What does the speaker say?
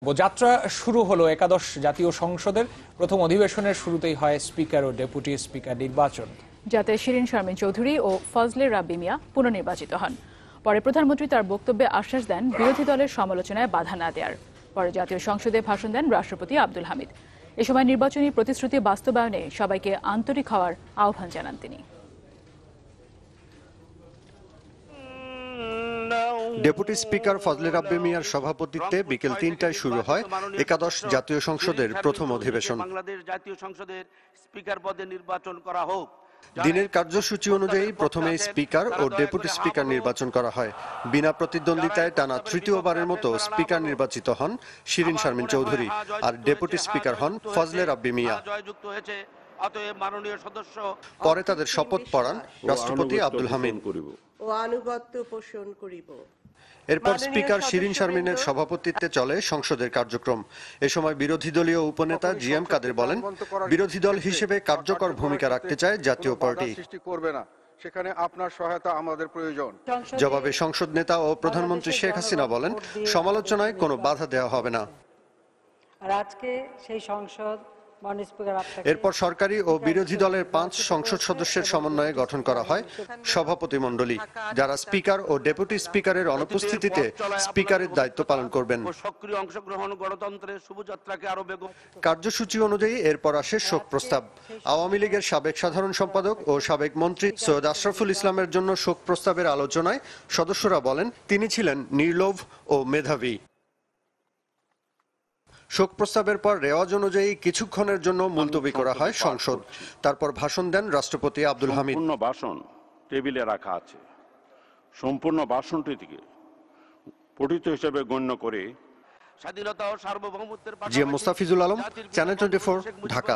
যাত্রা শুরু হলো একাদশ জাতীয় সংসদের প্রথম অধিবেশনের শুরুতেই হয় স্পিকার ও ডেপুটি স্পিকার নির্বাচন। যাতে শিরিন শারমিন চৌধুরী ও ফজলে রাব্বি মিয়া পুনর্নির্বাচিত হন। পরে প্রধানমন্ত্রী তার বক্তব্যে আশ্বাস দেন বিরোধী দলের সমালোচনায় বাধা না দেওয়ার। পরে জাতীয় সংসদে ভাষণ দেন রাষ্ট্রপতি আব্দুল হামিদ। এ সময় নির্বাচনী প্রতিশ্রুতি বাস্তবায়নে সবাইকে আন্তরিক হওয়ার আহ্বান জানান তিনি। ডেপুটি স্পিকার ফজলে রাব্বি মিয়ার সভাপতিত্বে বিকেল ৩টায় শুরু হয় একাদশ জাতীয় সংসদের প্রথম অধিবেশন। বাংলাদেশ জাতীয় সংসদের স্পিকার পদে নির্বাচন করা হোক। দিনের কার্যসূচি অনুযায়ী প্রথমে স্পিকার ও ডেপুটি স্পিকার নির্বাচন করা হয়। বিনা প্রতিদ্বন্দ্বিতায় টানা তৃতীয়বারের মতো স্পিকার নির্বাচিত হন শিরিন শারমিন চৌধুরী, আর ডেপুটি স্পিকার হন ফজলে রাব্বি মিয়া। পরে তাদের শপথ পড়ান রাষ্ট্রপতি আব্দুল হামিদ। ও আনুগত্য পোষণ করিব। এরপর স্পিকার শিরিন শারমিনের সভাপতিত্বে চলে সংসদের কার্যক্রম। এ সময় বিরোধী দলীয় উপনেতা জি এম কাদের বলেন, বিরোধী দল হিসেবে কার্যকর ভূমিকা রাখতে চায় জাতীয় পার্টি। সেখানে আপনার সহায়তা আমাদের প্রয়োজন। জবাবে সংসদ নেতা ও প্রধানমন্ত্রী শেখ হাসিনা বলেন, সমালোচনায় কোনো বাধা দেওয়া হবে না। আর আজকে সেই সংসদ এরপর সরকারি ও বিরোধী দলের ৫ সংসদ সদস্যের সমন্বয়ে গঠন করা হয় সভাপতিমণ্ডলী, যারা স্পিকার ও ডেপুটি স্পিকারের অনুপস্থিতিতে স্পিকারের দায়িত্ব পালন করবেন। কার্যসূচি অনুযায়ী এরপর আসে শোক প্রস্তাব। আওয়ামী লীগের সাবেক সাধারণ সম্পাদক ও সাবেক মন্ত্রী সৈয়দ আশরাফুল ইসলামের জন্য শোক প্রস্তাবের আলোচনায় সদস্যরা বলেন, তিনি ছিলেন নির্লোভ ও মেধাবী। শোক প্রস্তাবের পর রেওয়াজ অনুযায়ী কিছুক্ষণের জন্য মুলতবি করা হয় সংসদ। তারপর ভাষণ দেন রাষ্ট্রপতি আব্দুল হামিদ। সম্পূর্ণ ভাষণ টেবিলে রাখা আছে। সম্পূর্ণ ভাষণটি থেকে পঠিত হিসেবে গণ্য করে স্বাধীনতা ও সার্বভৌমত্বের G M Mostafizul Alam, channel 24, Dhaka.